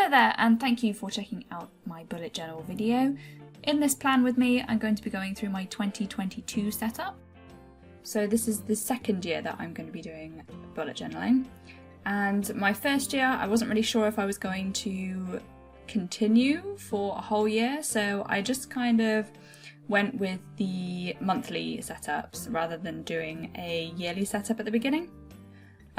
Hello there, and thank you for checking out my bullet journal video. In this plan with me, I'm going to be going through my 2022 setup. So this is the second year that I'm going to be doing bullet journaling. And my first year, I wasn't really sure if I was going to continue for a whole year, so I just kind of went with the monthly setups rather than doing a yearly setup at the beginning.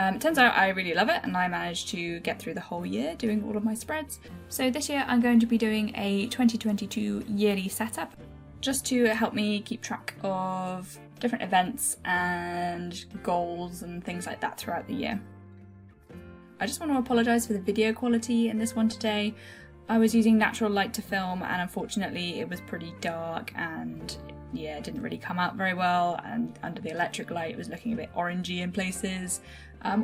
It turns out I really love it, and I managed to get through the whole year doing all of my spreads. So this year I'm going to be doing a 2022 yearly setup just to help me keep track of different events and goals and things like that throughout the year. I just want to apologise for the video quality in this one today. I was using natural light to film, and unfortunately it was pretty dark and yeah, it didn't really come out very well, and under the electric light it was looking a bit orangey in places.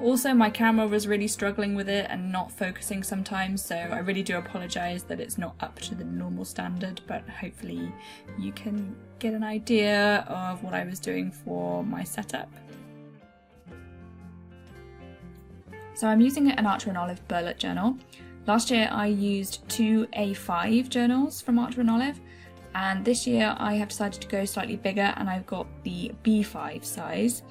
Also my camera was really struggling with it and not focusing sometimes, so I really do apologise that it's not up to the normal standard, but hopefully you can get an idea of what I was doing for my setup. So I'm using an Archer and Olive bullet journal. Last year I used two A5 journals from Archer and Olive, and this year I have decided to go slightly bigger and I've got the B5 size,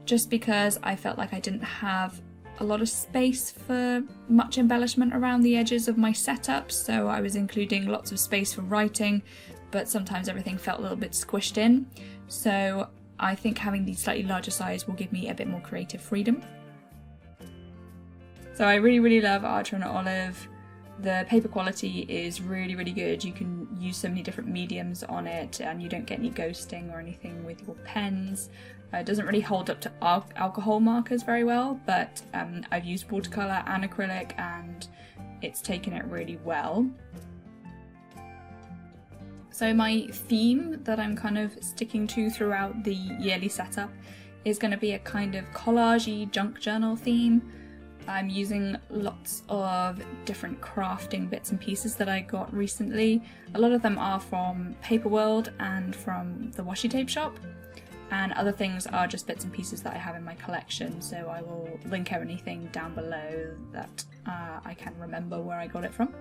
just because I felt like I didn't have a lot of space for much embellishment around the edges of my setup, so I was including lots of space for writing, but sometimes everything felt a little bit squished in, so I think having the slightly larger size will give me a bit more creative freedom. So I really love Archer and Olive. The paper quality is really good. You can use so many different mediums on it and you don't get any ghosting or anything with your pens. It doesn't really hold up to alcohol markers very well, but I've used watercolour and acrylic and it's taken it really well. So my theme that I'm kind of sticking to throughout the yearly setup is going to be a kind of collage-y junk journal theme. I'm using lots of different crafting bits and pieces that I got recently. A lot of them are from Paper World and from the washi tape shop, and other things are just bits and pieces that I have in my collection, so I will link anything down below that I can remember where I got it from.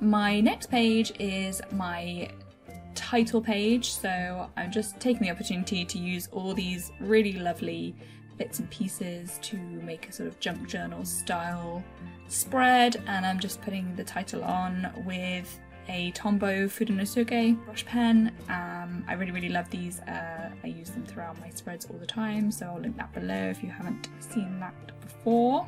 My next page is my title page, so I'm just taking the opportunity to use all these really lovely bits and pieces to make a sort of junk journal style spread, and I'm just putting the title on with a Tombow Fudenosuke brush pen. I really love these. I use them throughout my spreads all the time, so I'll link that below if you haven't seen that before.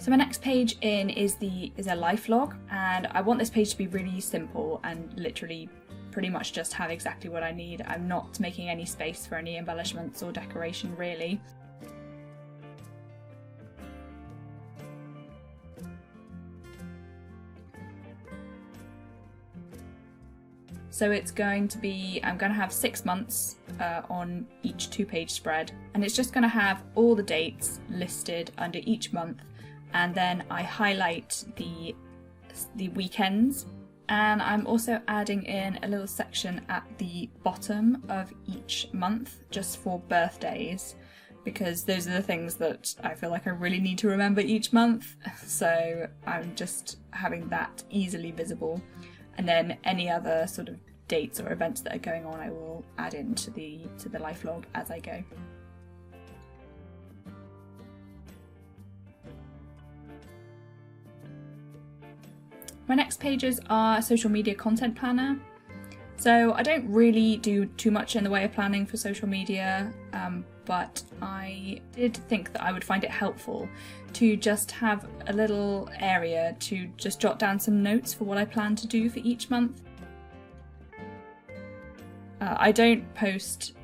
So my next page in is a life log, and I want this page to be really simple and literally pretty much just have exactly what I need. I'm not making any space for any embellishments or decoration really. So it's going to be, I'm going to have 6 months on each 2-page spread, and it's just going to have all the dates listed under each month, and then I highlight the weekends, and I'm also adding in a little section at the bottom of each month just for birthdays, because those are the things that I feel like I really need to remember each month, so I'm just having that easily visible, and then any other sort of dates or events that are going on I will add into the life log as I go. My next pages are social media content planner. So I don't really do too much in the way of planning for social media, but I did think that I would find it helpful to just have a little area to just jot down some notes for what I plan to do for each month. I don't post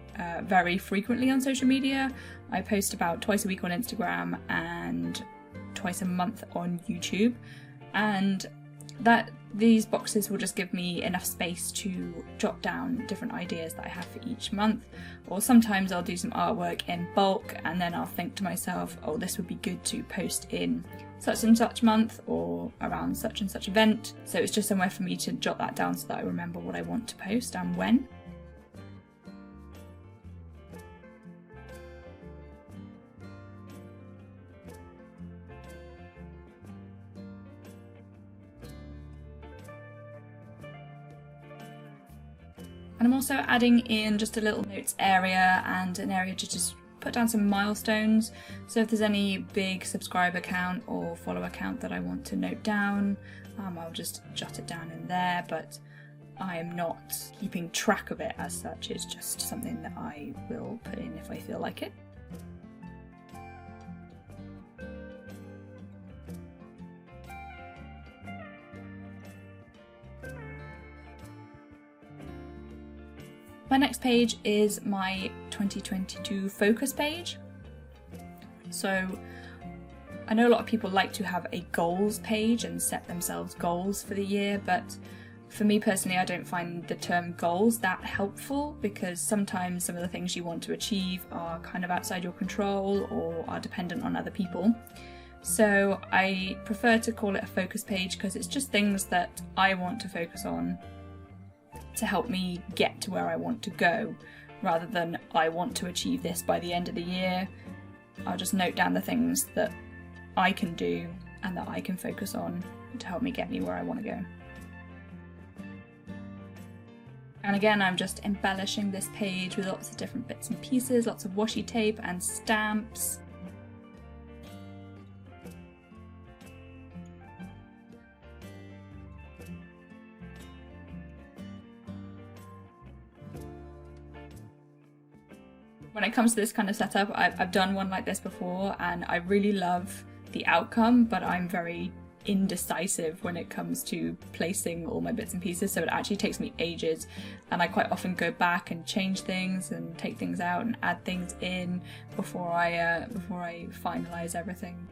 very frequently on social media. I post about twice a week on Instagram and twice a month on YouTube, and that these boxes will just give me enough space to jot down different ideas that I have for each month, or sometimes I'll do some artwork in bulk and then I'll think to myself, oh, this would be good to post in such and such month or around such and such event. So it's just somewhere for me to jot that down so that I remember what I want to post and when. And I'm also adding in just a little notes area and an area to just put down some milestones. So if there's any big subscriber count or follower count that I want to note down, I'll just jot it down in there, but I am not keeping track of it as such. It's just something that I will put in if I feel like it. My next page is my 2022 focus page. So I know a lot of people like to have a goals page and set themselves goals for the year, but for me personally, I don't find the term goals that helpful, because sometimes some of the things you want to achieve are kind of outside your control or are dependent on other people. So I prefer to call it a focus page because it's just things that I want to focus on to help me get to where I want to go, rather than I want to achieve this by the end of the year. I'll just note down the things that I can do and that I can focus on to help me get me where I want to go. And again, I'm just embellishing this page with lots of different bits and pieces, lots of washi tape and stamps. When it comes to this kind of setup, I've done one like this before and I really love the outcome, but I'm very indecisive when it comes to placing all my bits and pieces, so it actually takes me ages, and I quite often go back and change things and take things out and add things in before I finalise everything.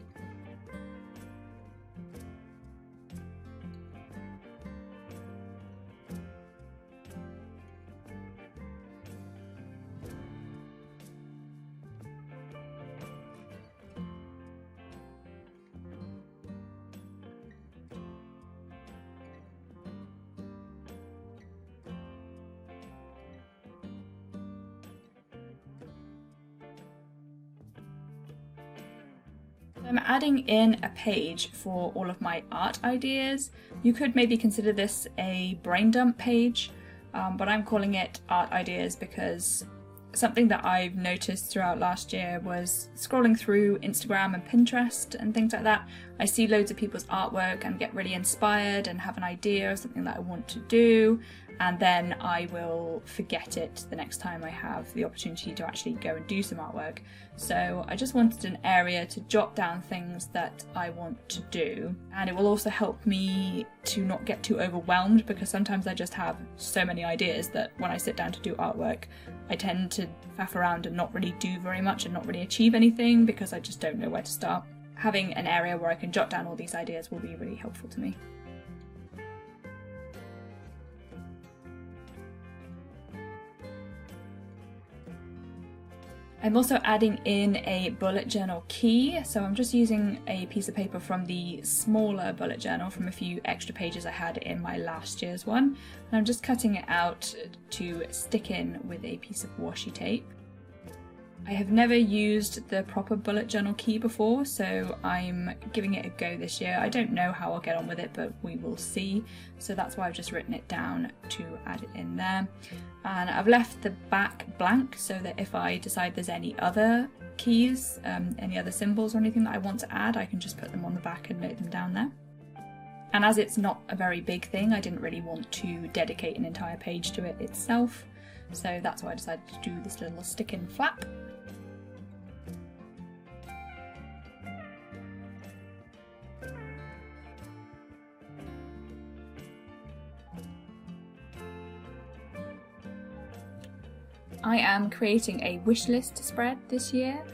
I'm adding in a page for all of my art ideas. You could maybe consider this a brain dump page, but I'm calling it art ideas because something that I've noticed throughout last year was scrolling through Instagram and Pinterest and things like that. I see loads of people's artwork and get really inspired and have an idea of something that I want to do, and then I will forget it the next time I have the opportunity to actually go and do some artwork. So I just wanted an area to jot down things that I want to do, and it will also help me to not get too overwhelmed, because sometimes I just have so many ideas that when I sit down to do artwork I tend to faff around and not really do very much and not really achieve anything because I just don't know where to start. Having an area where I can jot down all these ideas will be really helpful to me. I'm also adding in a bullet journal key, so I'm just using a piece of paper from the smaller bullet journal from a few extra pages I had in my last year's one, and I'm just cutting it out to stick in with a piece of washi tape. I have never used the proper bullet journal key before, so I'm giving it a go this year. I don't know how I'll get on with it, but we will see. So that's why I've just written it down to add it in there. And I've left the back blank so that if I decide there's any other keys, any other symbols or anything that I want to add, I can just put them on the back and note them down there. And as it's not a very big thing, I didn't really want to dedicate an entire page to it itself. So that's why I decided to do this little stick-in flap. I am creating a wish list spread this year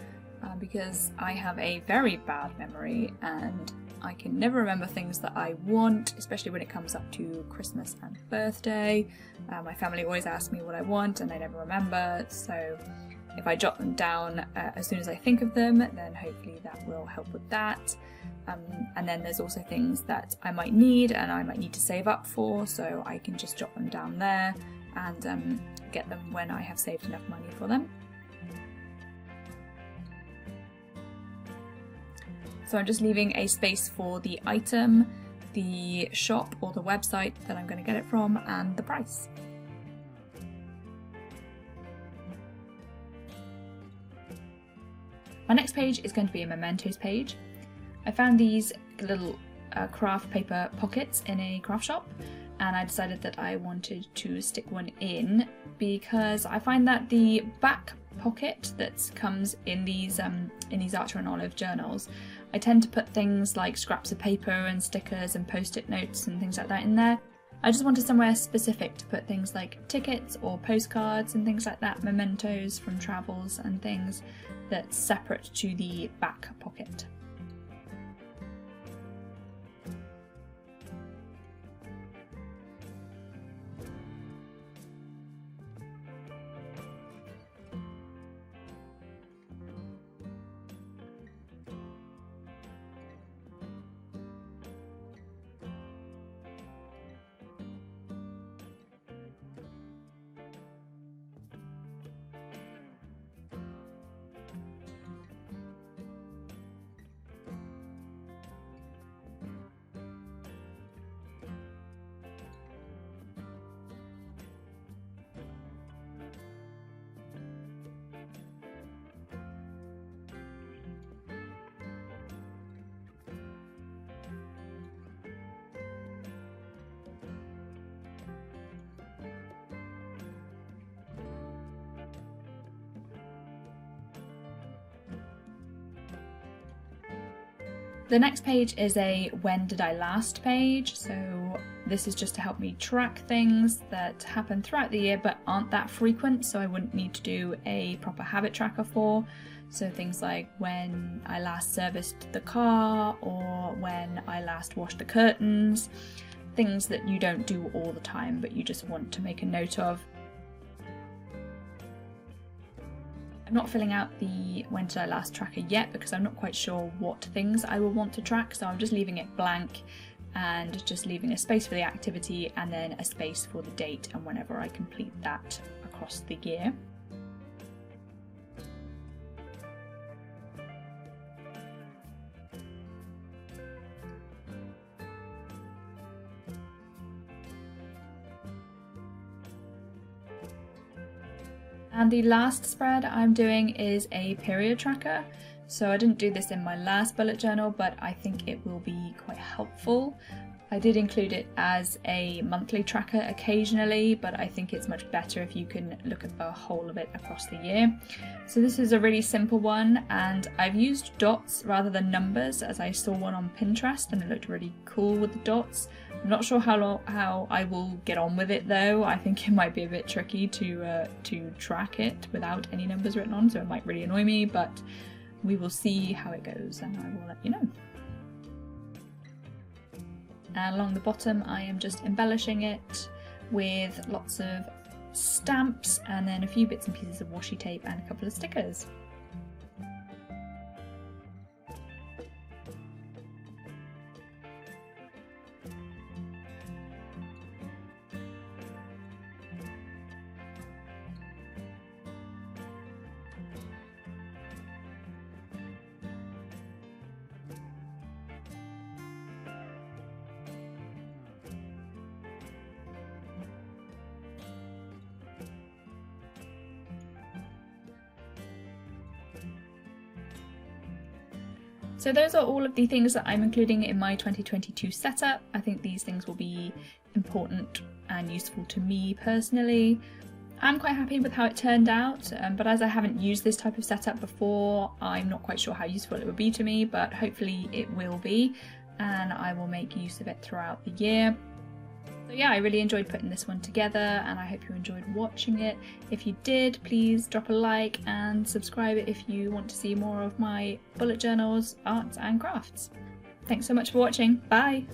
because I have a very bad memory and I can never remember things that I want, especially when it comes up to Christmas and birthday. My family always asks me what I want and I never remember, so if I jot them down as soon as I think of them, then hopefully that will help with that. And then there's also things that I might need and I might need to save up for, so I can just jot them down there and get them when I have saved enough money for them. So I'm just leaving a space for the item, the shop or the website that I'm going to get it from, and the price. My next page is going to be a mementos page. I found these little craft paper pockets in a craft shop, and I decided that I wanted to stick one in because I find that the back pocket that comes in these Archer and Olive journals, I tend to put things like scraps of paper and stickers and post-it notes and things like that in there. I just wanted somewhere specific to put things like tickets or postcards and things like that, mementos from travels and things that's separate to the back pocket. The next page is a when did I last page, so this is just to help me track things that happen throughout the year but aren't that frequent, so I wouldn't need to do a proper habit tracker for. So things like when I last serviced the car or when I last washed the curtains, things that you don't do all the time but you just want to make a note of. I'm not filling out the when did I last tracker yet because I'm not quite sure what things I will want to track, so I'm just leaving it blank and just leaving a space for the activity and then a space for the date and whenever I complete that across the year. And the last spread I'm doing is a period tracker. So I didn't do this in my last bullet journal, but I think it will be quite helpful. I did include it as a monthly tracker occasionally, but I think it's much better if you can look at the whole of it across the year. So this is a really simple one, and I've used dots rather than numbers as I saw one on Pinterest and it looked really cool with the dots. I'm not sure how I will get on with it though. I think it might be a bit tricky to track it without any numbers written on, so it might really annoy me, but we will see how it goes and I will let you know. And along the bottom I am just embellishing it with lots of stamps and then a few bits and pieces of washi tape and a couple of stickers. So those are all of the things that I'm including in my 2022 setup. I think these things will be important and useful to me personally. I'm quite happy with how it turned out, but as I haven't used this type of setup before, I'm not quite sure how useful it would be to me, but hopefully it will be, and I will make use of it throughout the year. So yeah, I really enjoyed putting this one together and I hope you enjoyed watching it. If you did, please drop a like and subscribe if you want to see more of my bullet journals, arts and crafts. Thanks so much for watching. Bye!